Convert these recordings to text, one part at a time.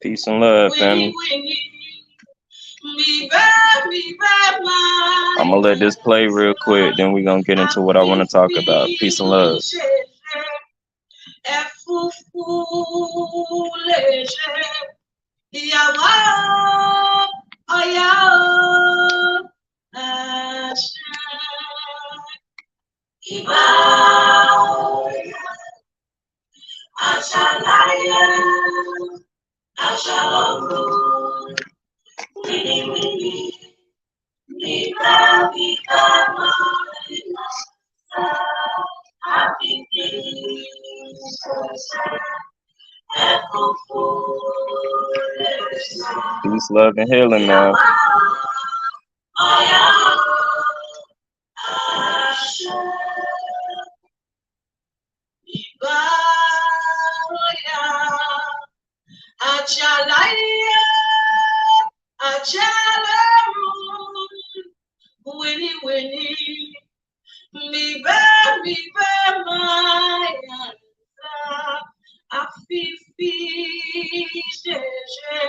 Peace and love, family. I'm gonna let this play real quick, then we're gonna get into what I want to talk about. Peace and love. Peace, love, and healing, man.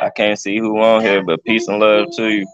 I can't see who on here, but peace and love to you.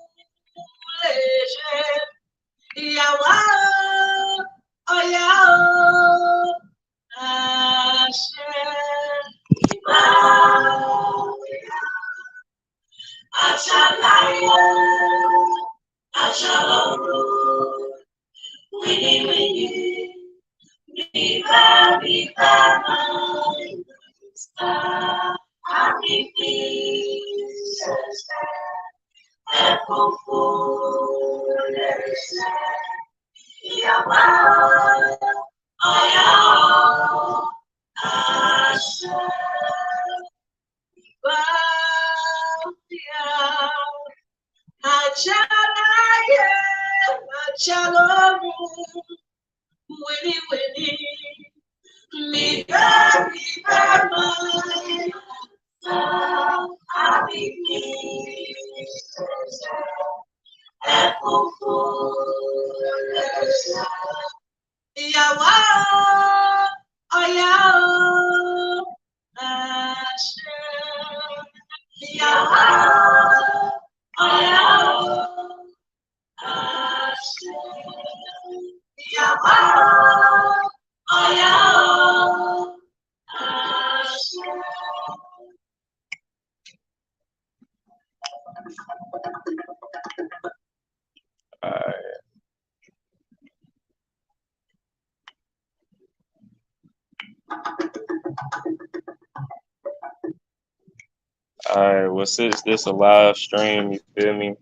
Alright, well, since this a live stream, you feel me?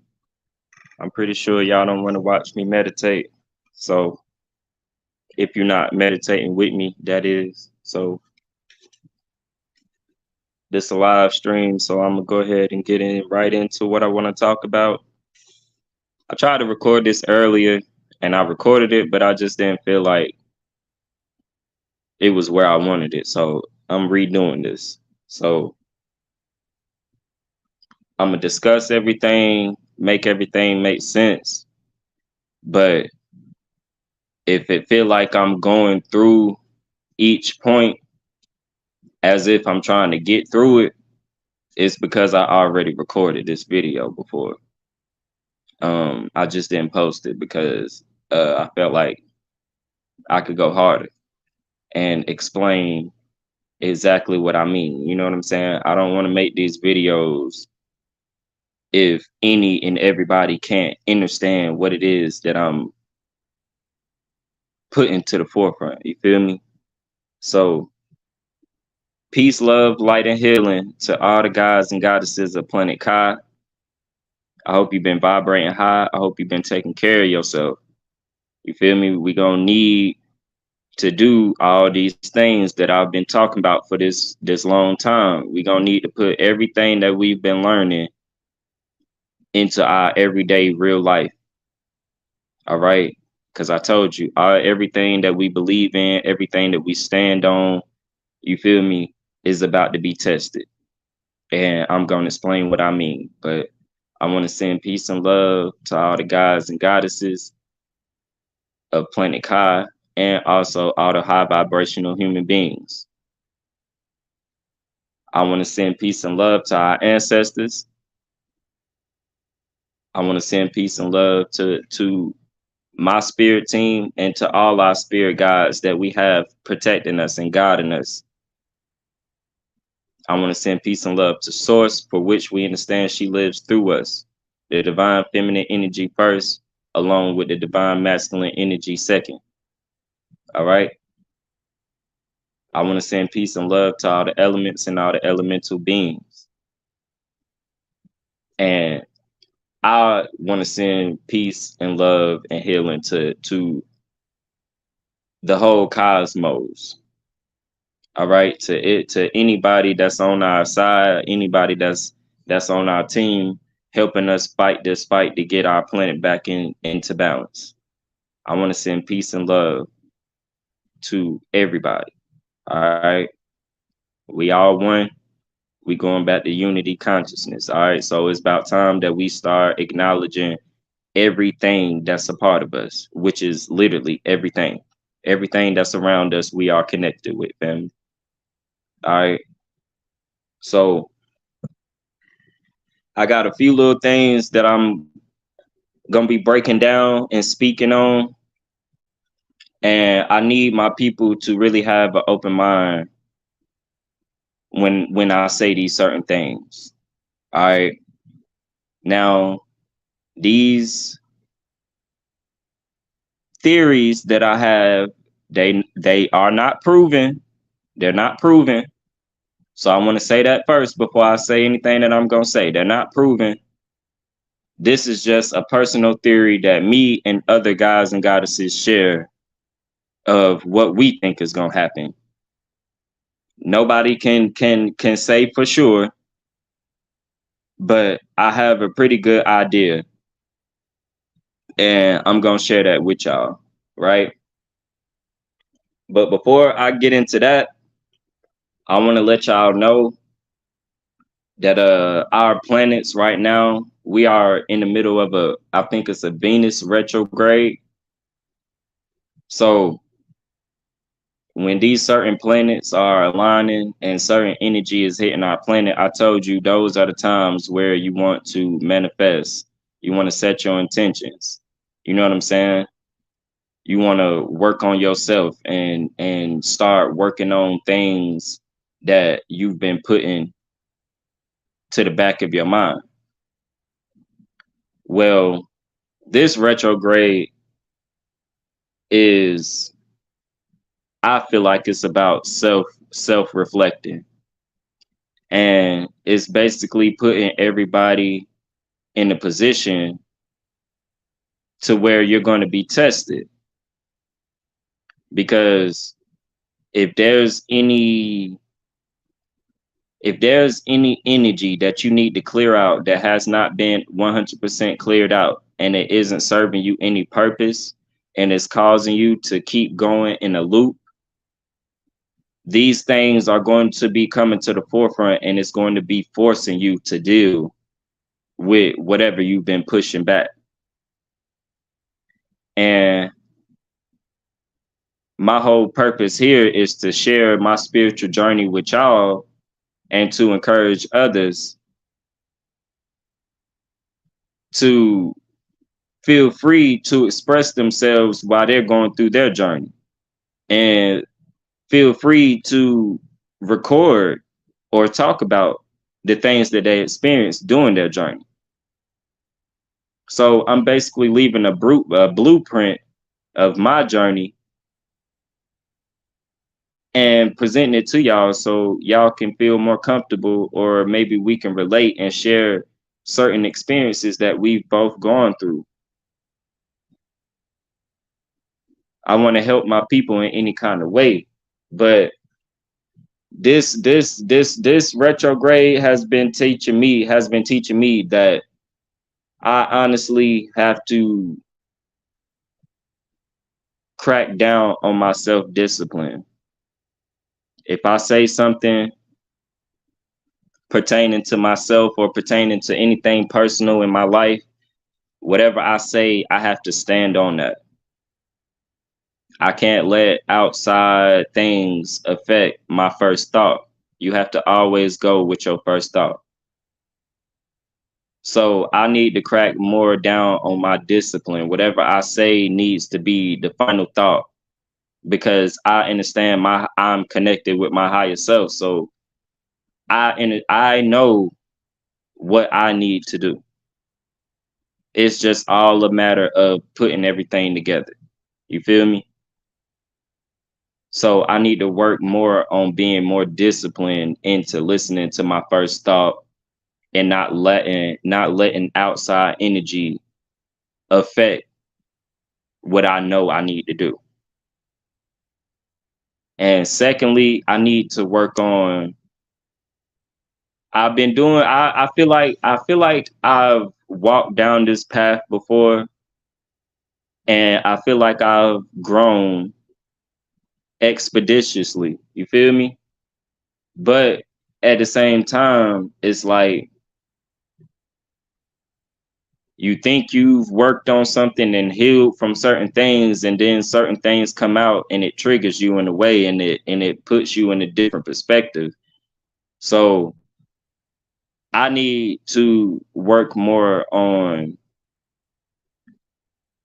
I'm pretty sure y'all don't want to watch me meditate. So if you're not meditating with me, that is. So this a live stream, so I'm gonna go ahead and get in right into what I want to talk about. I tried to record this earlier and I recorded it, but I just didn't feel like it was where I wanted it. So I'm redoing this. So I'm gonna discuss everything, make everything make sense. But if it feel like I'm going through each point as if I'm trying to get through it, it's because I already recorded this video before. I just didn't post it because I felt like I could go harder and explain exactly what I mean. You know what I'm saying? I don't want to make these videos if any and everybody can't understand what it is that I'm putting to the forefront. You feel me? So peace, love, light, and healing to all the guys and goddesses of Planet Kai. I hope you've been vibrating high. I hope you've been taking care of yourself. You feel me? We gonna need to do all these things that I've been talking about for this long time. We gonna need to put everything that we've been learning into our everyday real life. All right? Because I told you, everything that we believe in, everything that we stand on, you feel me, is about to be tested. And I'm gonna explain what I mean. But I want to send peace and love to all the guys and goddesses of Planet Kai and also all the high vibrational human beings. I want to send peace and love to our ancestors. I want to send peace and love to my spirit team and to all our spirit guides that we have protecting us and guiding us. I want to send peace and love to Source, for which we understand she lives through us. The divine feminine energy first, along with the divine masculine energy second. All right. I want to send peace and love to all the elements and all the elemental beings. And I want to send peace and love and healing to the whole cosmos. All right, to anybody that's on our side, anybody that's on our team, helping us fight this fight to get our planet back into balance. I want to send peace and love to everybody. All right, we all one. We going back to unity consciousness. All right, so it's about time that we start acknowledging everything that's a part of us, which is literally everything. Everything that's around us, we are connected with, family. All right. So I got a few little things that I'm gonna be breaking down and speaking on. And I need my people to really have an open mind when I say these certain things. All right. Now, these theories that I have, they are not proven. They're not proven. So I want to say that first before I say anything that I'm gonna say. They're not proven. This is just a personal theory that me and other guys and goddesses share of what we think is gonna happen. Nobody can say for sure, but I have a pretty good idea, and I'm gonna share that with y'all, right? But before I get into that, I want to let y'all know that our planets right now, we are in the middle of I think it's a Venus retrograde. So when these certain planets are aligning and certain energy is hitting our planet, I told you those are the times where you want to manifest. You want to set your intentions. You know what I'm saying? You want to work on yourself and start working on things that you've been putting to the back of your mind. Well, this retrograde is, I feel like it's about self reflecting, and it's basically putting everybody in a position to where you're going to be tested. Because if there's any energy that you need to clear out that has not been 100% cleared out, and it isn't serving you any purpose, and it's causing you to keep going in a loop, these things are going to be coming to the forefront, and it's going to be forcing you to deal with whatever you've been pushing back. And my whole purpose here is to share my spiritual journey with y'all and to encourage others to feel free to express themselves while they're going through their journey, and feel free to record or talk about the things that they experienced during their journey. So I'm basically leaving a blueprint of my journey and presenting it to y'all so y'all can feel more comfortable, or maybe we can relate and share certain experiences that we've both gone through. I want to help my people in any kind of way, but this retrograde has been teaching me that I honestly have to crack down on my self-discipline. If I say something pertaining to myself or pertaining to anything personal in my life, whatever I say, I have to stand on that. I can't let outside things affect my first thought. You have to always go with your first thought. So I need to crack more down on my discipline. Whatever I say needs to be the final thought because I understand I'm connected with my higher self. So I know what I need to do. It's just all a matter of putting everything together. You feel me? So I need to work more on being more disciplined into listening to my first thought and not letting outside energy affect what I know I need to do. And secondly, I need to work on I've been doing I feel like I've walked down this path before and I feel like I've grown expeditiously. You feel me? But at the same time, it's like you think you've worked on something and healed from certain things, and then certain things come out and it triggers you in a way and it puts you in a different perspective. So I need to work more on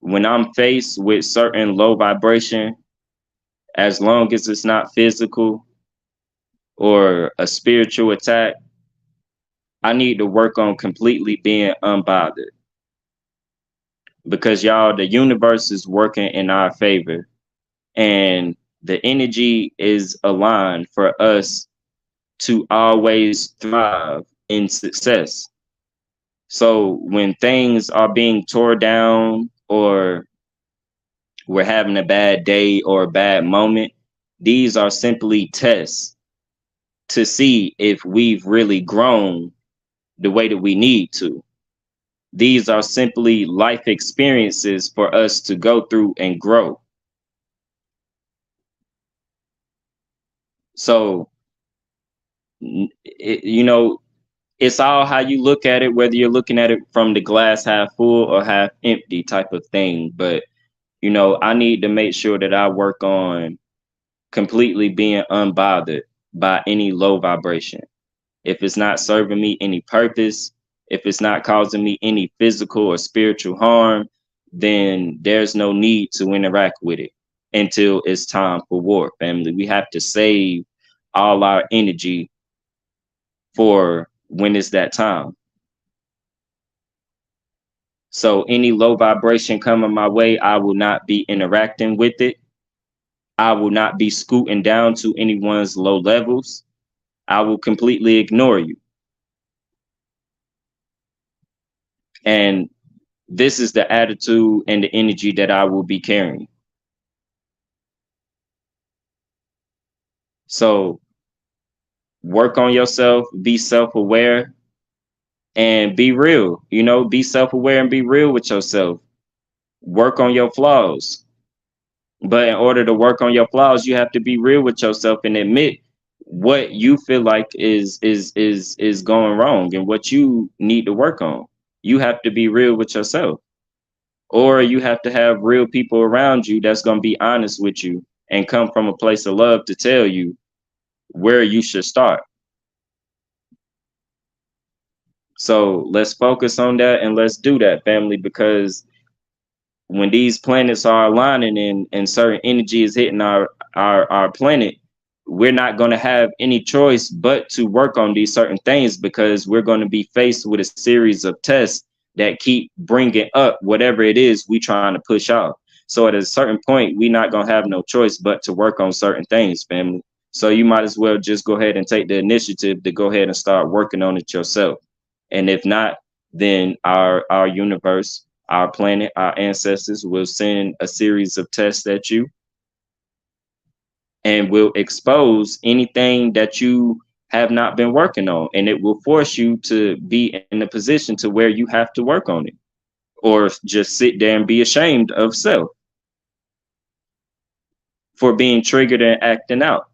when I'm faced with certain low vibration, as long as it's not physical or a spiritual attack, I need to work on completely being unbothered. Because y'all, the universe is working in our favor and the energy is aligned for us to always thrive in success. So when things are being tore down or we're having a bad day or a bad moment, these are simply tests to see if we've really grown the way that we need to. These are simply life experiences for us to go through and grow. So, you know, it's all how you look at it, whether you're looking at it from the glass half full or half empty type of thing. But, I need to make sure that I work on completely being unbothered by any low vibration. If it's not serving me any purpose, if it's not causing me any physical or spiritual harm, then there's no need to interact with it until it's time for war, family. We have to save all our energy for when it's that time. So any low vibration coming my way, I will not be interacting with it. I will not be scooting down to anyone's low levels. I will completely ignore you. And this is the attitude and the energy that I will be carrying. So work on yourself, be self-aware, and be real. Be self-aware and be real with yourself. Work on your flaws. But in order to work on your flaws, you have to be real with yourself and admit what you feel like is going wrong and what you need to work on. You have to be real with yourself. Or you have to have real people around you that's going to be honest with you and come from a place of love to tell you where you should start. So let's focus on that and let's do that, family, because when these planets are aligning and certain energy is hitting our planet, we're not going to have any choice but to work on these certain things because we're going to be faced with a series of tests that keep bringing up whatever it is we trying to push off. So at a certain point, we're not going to have no choice but to work on certain things, family. So you might as well just go ahead and take the initiative to go ahead and start working on it yourself. And if not, then our universe, our planet, our ancestors will send a series of tests at you and will expose anything that you have not been working on. And it will force you to be in a position to where you have to work on it or just sit there and be ashamed of self for being triggered and acting out.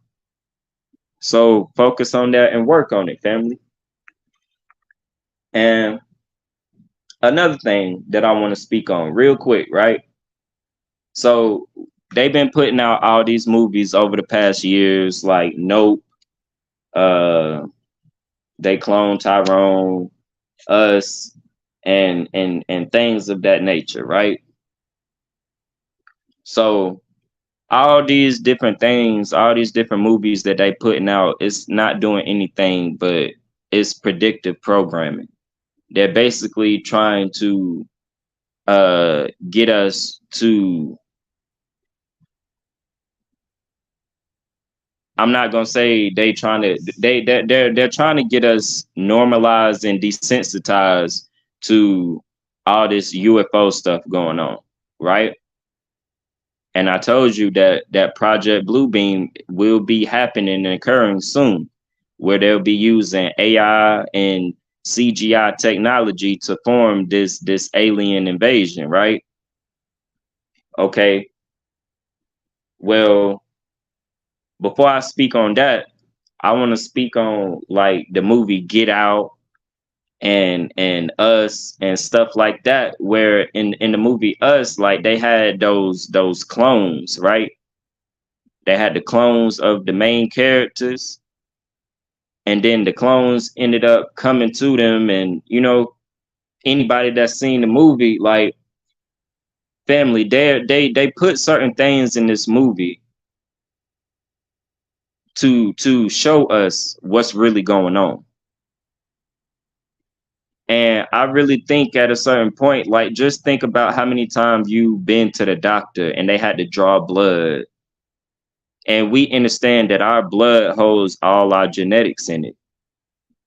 So focus on that and work on it, family. And another thing that I want to speak on real quick, right? So they've been putting out all these movies over the past years, like Nope, Uh, they clone Tyrone, us, and things of that nature, right? So all these different things, all these different movies that they putting out, it's not doing anything but it's predictive programming. They're basically trying to get us to, I'm not gonna say they're trying to get us normalized and desensitized to all this UFO stuff going on, right? And I told you that that Project Bluebeam will be happening and occurring soon, where they'll be using AI and CGI technology to form this alien invasion, right? Okay. Well, before I speak on that, I want to speak on like the movie Get Out and Us and stuff like that, where in the movie Us, like they had those clones, right? They had the clones of the main characters, and then the clones ended up coming to them. And anybody that's seen the movie, like, family, they put certain things in this movie to show us what's really going on. And I really think at a certain point, like, just think about how many times you've been to the doctor and they had to draw blood. And we understand that our blood holds all our genetics in it.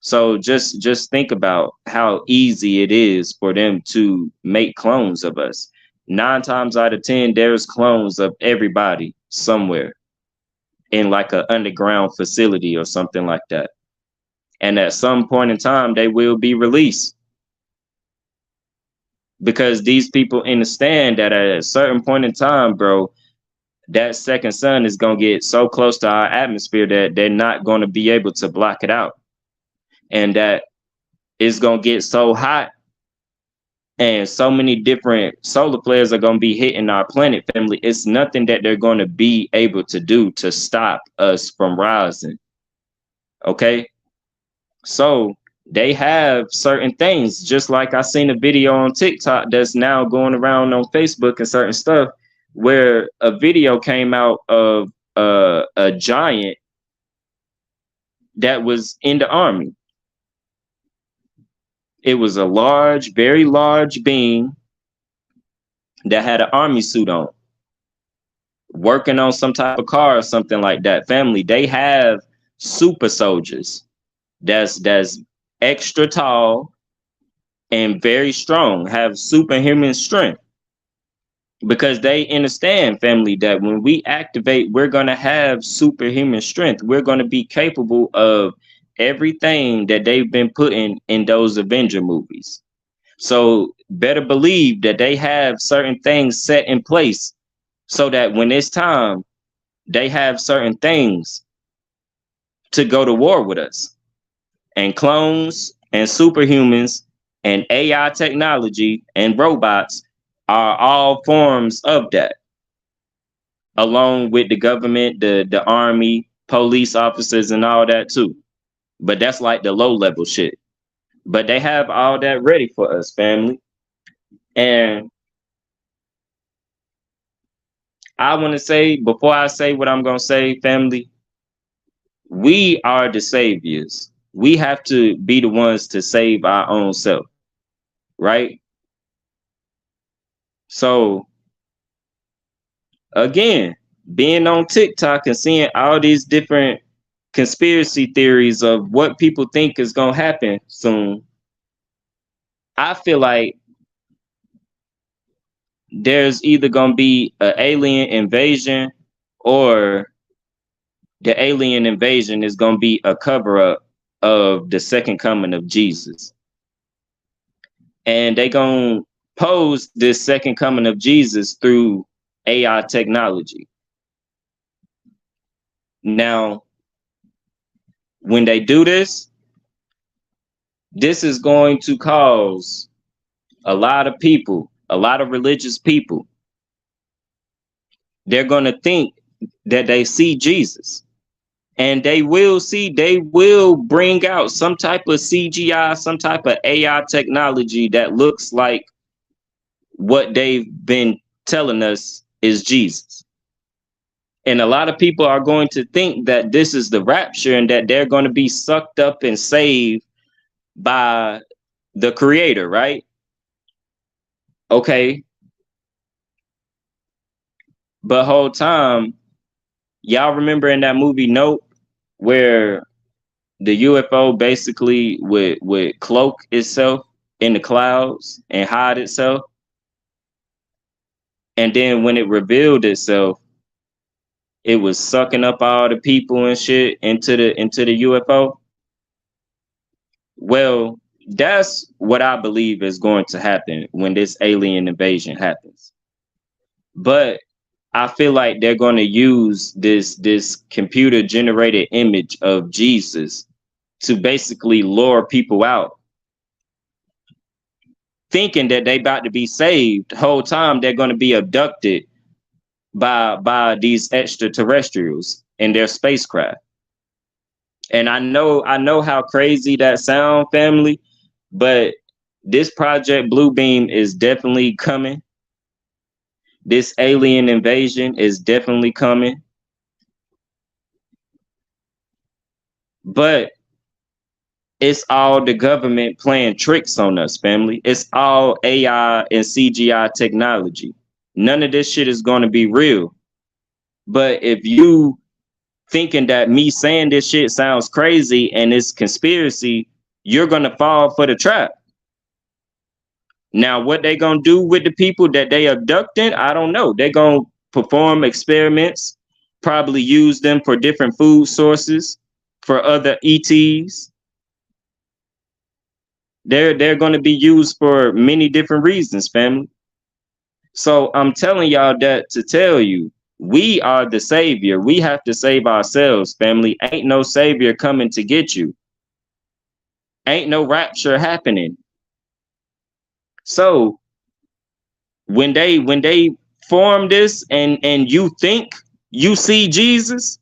So just think about how easy it is for them to make clones of us. 9 times out of 10, there's clones of everybody somewhere in like an underground facility or something like that. And at some point in time, they will be released, because these people understand that at a certain point in time, bro, that second sun is going to get so close to our atmosphere that they're not going to be able to block it out. And that it's going to get so hot and so many different solar flares are going to be hitting our planet, family. It's nothing that they're going to be able to do to stop us from rising. Okay. So they have certain things, just like I seen a video on TikTok that's now going around on Facebook and certain stuff, where a video came out of a giant that was in the army. It was a large, very large being that had an army suit on, working on some type of car or something like that. Family, they have super soldiers that's extra tall and very strong, have superhuman strength, because they understand, family, that when we activate, we're going to have superhuman strength. We're going to be capable of everything that they've been putting in those Avenger movies. So better believe that they have certain things set in place so that when it's time, they have certain things to go to war with us. And clones and superhumans and AI technology and robots are all forms of that, along with the government, the army, police officers, and all that too. But that's like the low level shit. But they have all that ready for us, family. And I want to say, before I say what I'm going to say, family, we are the saviors. We have to be the ones to save our own self, right? So again, being on TikTok and seeing all these different conspiracy theories of what people think is going to happen soon, I feel like there's either going to be an alien invasion, or the alien invasion is going to be a cover up of the second coming of Jesus. And they going to pose this second coming of Jesus through AI technology. Now, when they do this, this is going to cause a lot of people, a lot of religious people, they're going to think that they see Jesus. And they will bring out some type of CGI, some type of AI technology that looks like what they've been telling us is Jesus. And a lot of people are going to think that this is the rapture and that they're going to be sucked up and saved by the creator, right? Okay. But whole time, y'all remember in that movie Nope, where the UFO basically would cloak itself in the clouds and hide itself. And then when it revealed itself, it was sucking up all the people and shit into the UFO. Well, that's what I believe is going to happen when this alien invasion happens. But I feel like they're going to use this computer generated image of Jesus to basically lure people out, thinking that they about to be saved. The whole time they're going to be abducted by these extraterrestrials in their spacecraft. And I know how crazy that sound, family, but this Project Bluebeam is definitely coming. This alien invasion is definitely coming. But it's all the government playing tricks on us, family. It's all AI and CGI technology. None of this shit is going to be real. But if you thinking that me saying this shit sounds crazy and it's conspiracy, you're going to fall for the trap. Now, what they going to do with the people that they abducting, I don't know. They're going to perform experiments, probably use them for different food sources, for other ETs. They're going to be used for many different reasons, family. So I'm telling y'all that to tell you, we are the savior. We have to save ourselves, family. Ain't no savior coming to get you. Ain't no rapture happening. So when they form this and you think you see Jesus,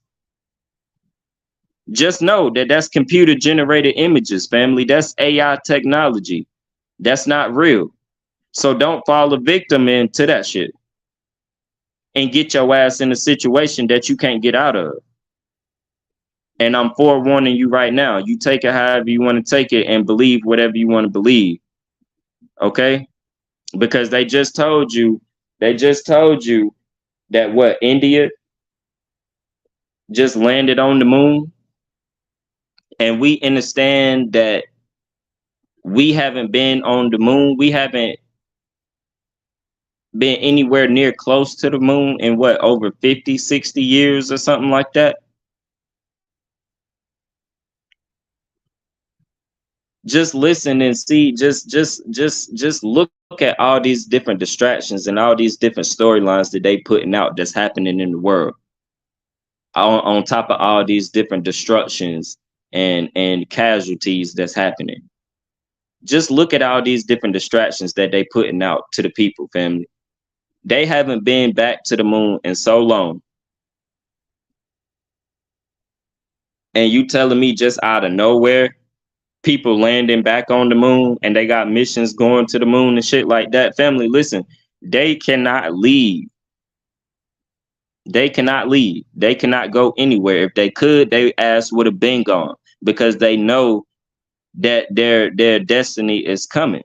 just know that that's computer generated images, family. That's AI technology. That's not real. So don't fall a victim into that shit and get your ass in a situation that you can't get out of. And I'm forewarning you right now. You take it however you want to take it and believe whatever you want to believe. Okay? Because they just told you that what India just landed on the moon. And we understand that we haven't been on the moon. We haven't been anywhere near close to the moon in what, over 50, 60 years or something like that. Just listen and see, just look at all these different distractions and all these different storylines that they putting out that's happening in the world. On top of all these different destructions and casualties that's happening. Just look at all these different distractions that they putting out to the people, family. They haven't been back to the moon in so long. And you telling me just out of nowhere, people landing back on the moon and they got missions going to the moon and shit like that. Family, listen, they cannot leave. They cannot leave. They cannot go anywhere. If they could, their ass would have been gone because they know that their destiny is coming.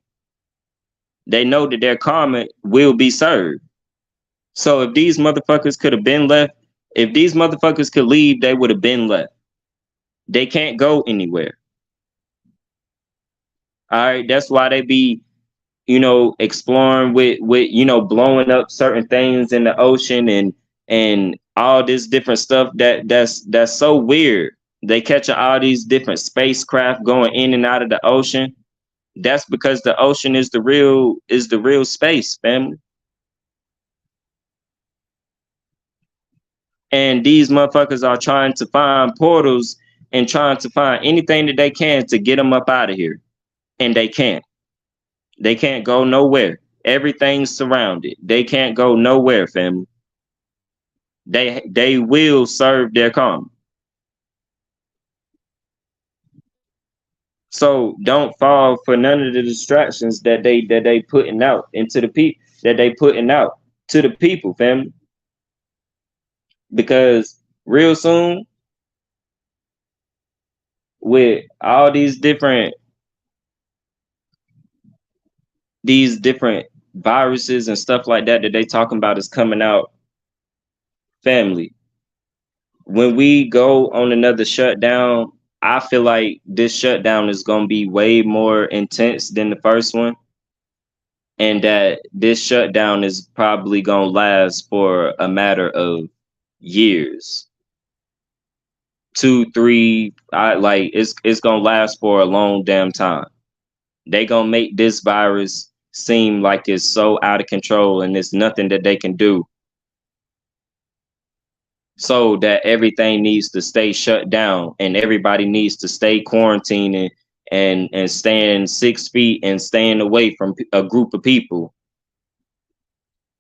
They know that their karma will be served. So if these motherfuckers could have been left, if these motherfuckers could leave, they would have been left. They can't go anywhere. All right, that's why they be, exploring with blowing up certain things in the ocean and all this different stuff that's so weird. They catch all these different spacecraft going in and out of the ocean. That's because the ocean is the real space, family. And these motherfuckers are trying to find portals and trying to find anything that they can to get them up out of here. And they can't. They can't go nowhere. Everything's surrounded. They can't go nowhere, family. They will serve their karma. So don't fall for none of the distractions that they putting out into the people that they putting out to the people, family. Because real soon, with all these different viruses and stuff like that they talking about is coming out, family. When we go on another shutdown, I feel like this shutdown is gonna be way more intense than the first one, and that this shutdown is probably gonna last for a matter of years, 2, 3. I like it's gonna last for a long damn time. They gonna make this virus seem like it's so out of control and there's nothing that they can do, so that everything needs to stay shut down and everybody needs to stay quarantined and staying 6 feet and staying away from a group of people.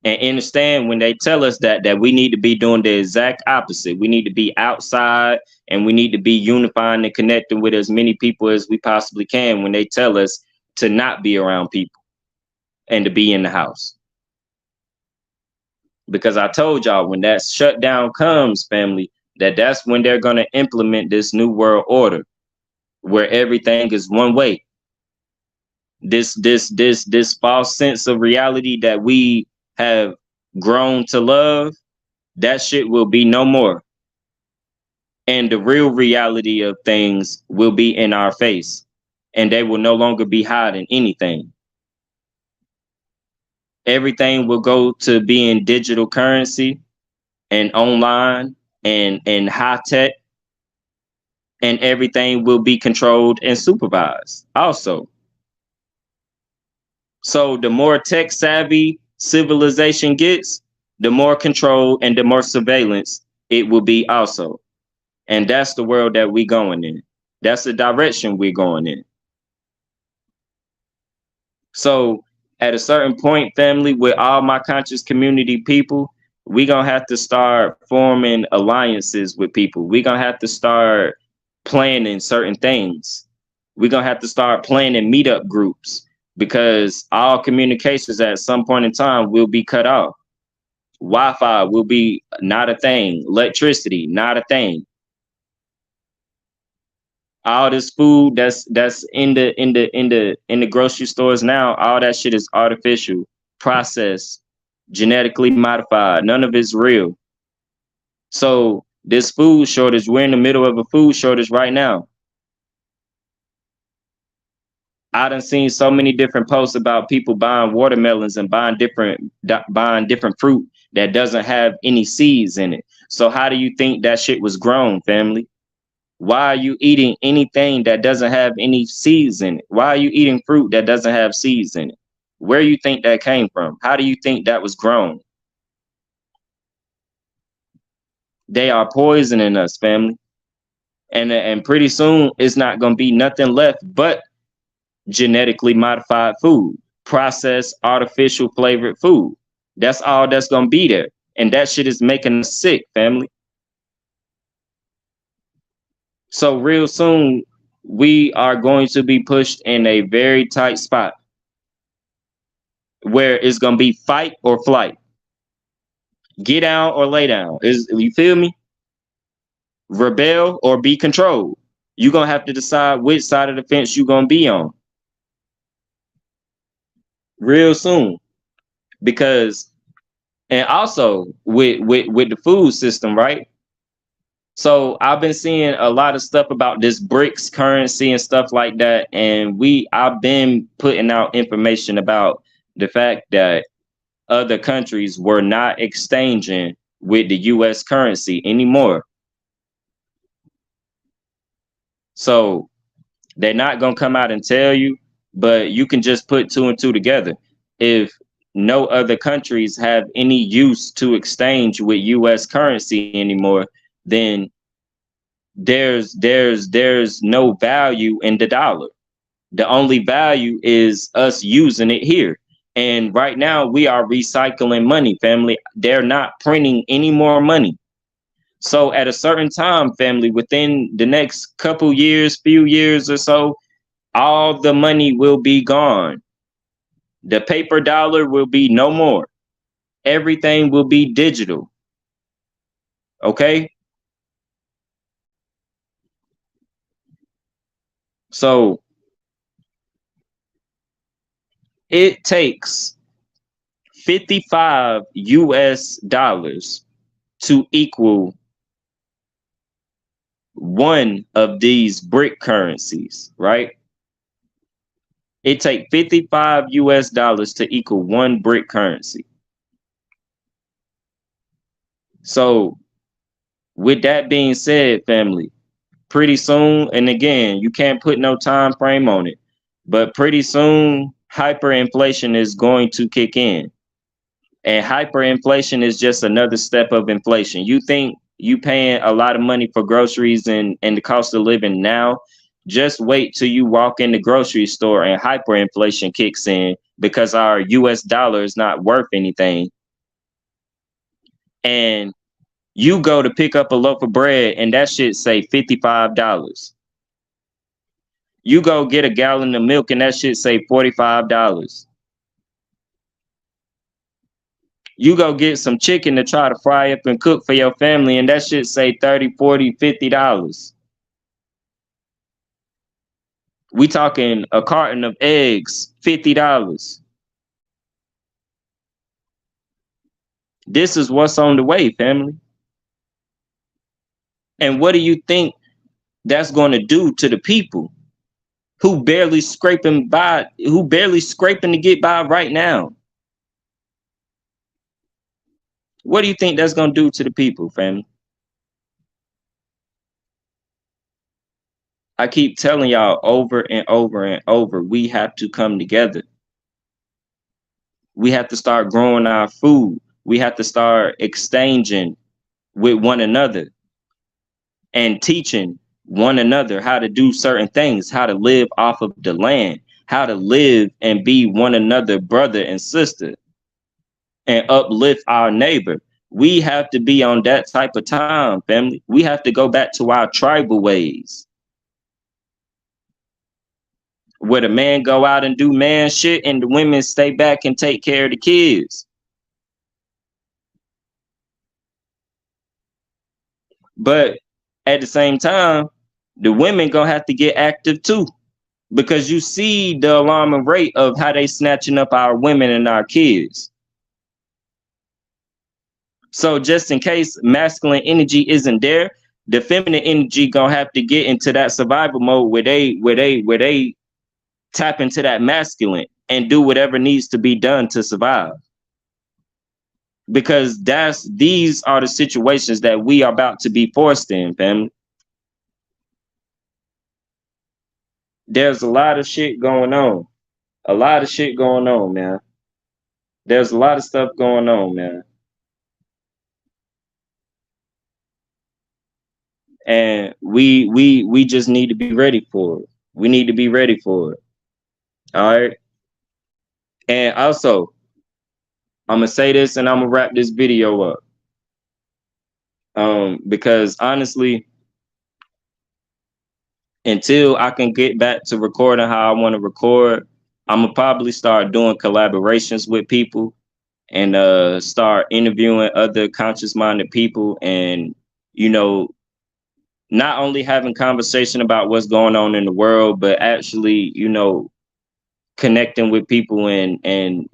And understand when they tell us that we need to be doing the exact opposite. We need to be outside and we need to be unifying and connecting with as many people as we possibly can when they tell us to not be around people and to be in the house. Because I told y'all when that shutdown comes, family, that's when they're going to implement this new world order where everything is one way. This false sense of reality that we have grown to love, that shit will be no more. And the real reality of things will be in our face, and they will no longer be hiding anything. Everything will go to being digital currency and online and high tech, and everything will be controlled and supervised also. So the more tech savvy civilization gets, the more control and the more surveillance it will be also. And that's the world that we going in. That's the direction we're going in. So at a certain point, family, with all my conscious community people, we gonna have to start forming alliances with people. We gonna have to start planning certain things. We're gonna have to start planning meetup groups because all communications at some point in time will be cut off. Wi-Fi will be not a thing. Electricity, not a thing. All this food that's in the grocery stores now, all that shit is artificial, processed, genetically modified. None of it's real. So this food shortage, we're in the middle of a food shortage right now. I done seen so many different posts about people buying watermelons and buying different fruit that doesn't have any seeds in it. So how do you think that shit was grown, family? Why are you eating anything that doesn't have any seeds in it? Why are you eating fruit that doesn't have seeds in it? Where you think that came from? How do you think that was grown? They are poisoning us, family. And pretty soon it's not gonna be nothing left but genetically modified food, processed, artificial flavored food. That's all that's gonna be there. And that shit is making us sick, family. So real soon we are going to be pushed in a very tight spot where it's gonna be fight or flight, get down or lay down. Is you feel me? Rebel or be controlled. You're gonna have to decide which side of the fence you're gonna be on real soon. Because and also with the food system, right? So I've been seeing a lot of stuff about this BRICS currency and stuff like that. And I've been putting out information about the fact that other countries were not exchanging with the US currency anymore. So they're not going to come out and tell you, but you can just put two and two together. If no other countries have any use to exchange with US currency anymore, then there's no value in the dollar. The only value is us using it here. And right now we are recycling money, family. They're not printing any more money. So at a certain time, family, within the next couple years, few years or so, All the money will be gone. The paper dollar will be no more. Everything will be digital. Okay? So it takes 55 US dollars to equal one of these brick currencies, right? It takes 55 US dollars to equal one brick currency. So with that being said, family, pretty soon, and again, you can't put no time frame on it, but pretty soon hyperinflation is going to kick in. And hyperinflation is just another step of inflation. You think you paying a lot of money for groceries and the cost of living now, just wait till you walk in the grocery store and hyperinflation kicks in because our US dollar is not worth anything. And you go to pick up a loaf of bread and that shit say $55. You go get a gallon of milk and that shit say $45. You go get some chicken to try to fry up and cook for your family and that shit say 30, 40, $50. We talking a carton of eggs, $50. This is what's on the way, family. And what do you think that's going to do to the people who barely scraping to get by right now? What do you think that's going to do to the people, family? I keep telling y'all over and over and over, we have to come together. We have to start growing our food. We have to start exchanging with one another and teaching one another how to do certain things, how to live off of the land, how to live and be one another brother and sister and uplift our neighbor. We have to be on that type of time, family. We have to go back to our tribal ways where the man go out and do man shit and the women stay back and take care of the kids. But at the same time, the women gonna have to get active too, because you see the alarming rate of how they snatching up our women and our kids. So just in case masculine energy isn't there, the feminine energy gonna have to get into that survival mode where they tap into that masculine and do whatever needs to be done to survive. Because these are the situations that we are about to be forced in, family. There's a lot of shit going on. A lot of shit going on, man. There's a lot of stuff going on, man. And we just need to be ready for it. We need to be ready for it. All right. And also, I'm gonna say this and I'm gonna wrap this video up. Because honestly, until I can get back to recording how I want to record, I'm gonna probably start doing collaborations with people and start interviewing other conscious-minded people, and you know, not only having conversation about what's going on in the world, but actually, connecting with people and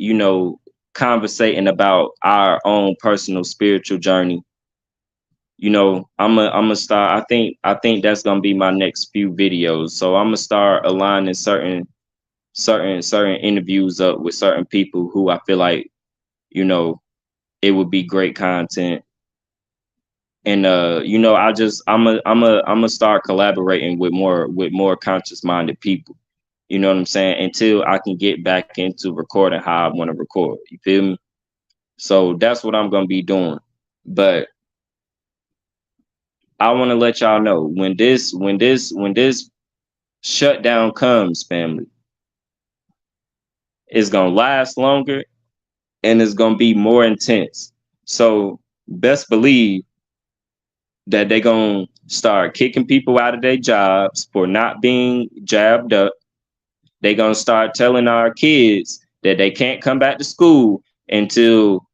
conversating about our own personal spiritual journey. I'm gonna start. I think that's gonna be my next few videos. So I'm gonna start aligning certain interviews up with certain people who I feel like it would be great content. And I'm gonna start collaborating with more conscious minded people. You know what I'm saying? Until I can get back into recording how I want to record. You feel me? So that's what I'm gonna be doing. But I want to let y'all know when this shutdown comes, family, it's gonna last longer and it's gonna be more intense. So best believe that they're gonna start kicking people out of their jobs for not being jabbed up. They gonna start telling our kids that they can't come back to school until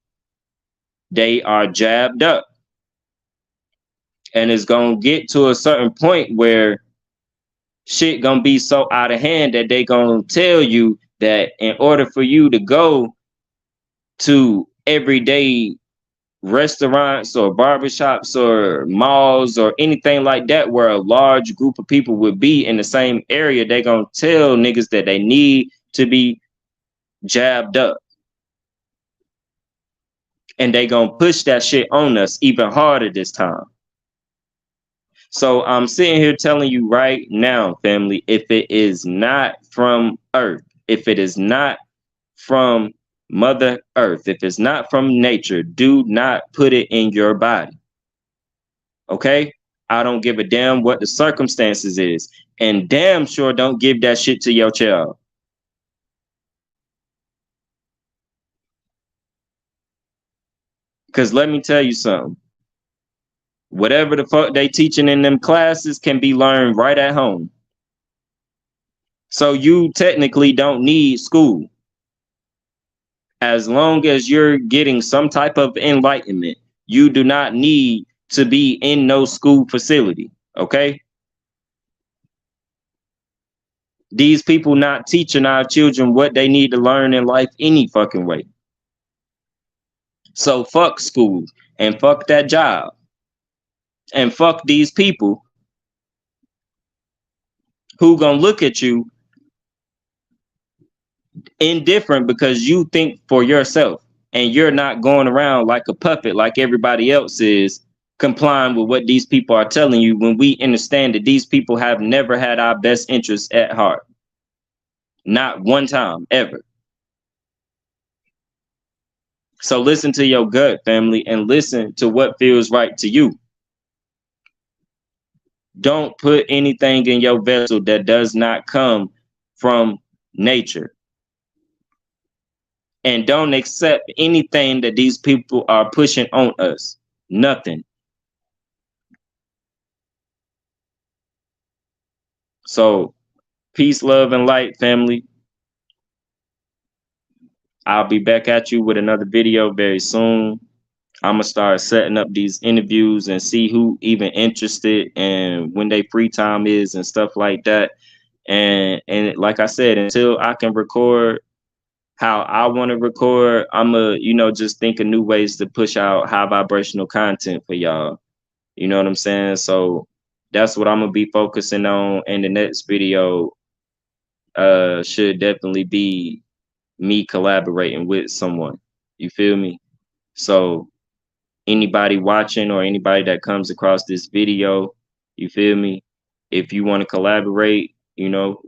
they are jabbed up. And it's gonna get to a certain point where shit gonna be so out of hand that they gonna tell you that in order for you to go to everyday restaurants or barbershops or malls or anything like that where a large group of people would be in the same area, they gonna tell niggas that they need to be jabbed up. And they gonna push that shit on us even harder this time. So I'm sitting here telling you right now, family, if it is not from Earth, if it is not from Mother Earth, if it's not from nature, do not put it in your body. Okay? I don't give a damn what the circumstances is. And damn sure don't give that shit to your child. Because let me tell you something. Whatever the fuck they teaching in them classes can be learned right at home. So you technically don't need school. As long as you're getting some type of enlightenment, you do not need to be in no school facility. Okay? These people not teaching our children what they need to learn in life any fucking way. So fuck school and fuck that job and fuck these people who gonna look at you indifferent because you think for yourself and you're not going around like a puppet like everybody else is, complying with what these people are telling you, when we understand that these people have never had our best interests at heart. Not one time ever. So listen to your gut, family, and listen to what feels right to you. Don't put anything in your vessel that does not come from nature. And don't accept anything that these people are pushing on us. Nothing. So, peace, love, and light, family. I'll be back at you with another video very soon. I'm gonna start setting up these interviews and see who even interested and when they free time is and stuff like that. And like I said, until I can record how I want to record, I'm a just think of new ways to push out high vibrational content for y'all. You know what I'm saying? So that's what I'm gonna be focusing on in the next video. Should definitely be me collaborating with someone. You feel me? So anybody watching or anybody that comes across this video, you feel me? If you want to collaborate,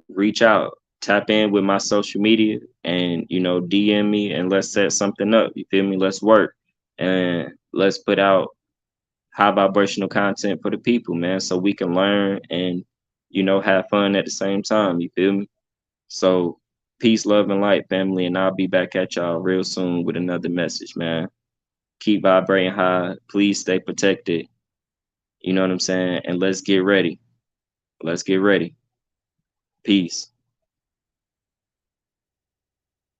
reach out, tap in with my social media and, DM me and let's set something up. You feel me? Let's work and let's put out high vibrational content for the people, man, so we can learn and, have fun at the same time. You feel me? So peace, love, and light, family. And I'll be back at y'all real soon with another message, man. Keep vibrating high. Please stay protected. You know what I'm saying? And let's get ready. Let's get ready. Peace.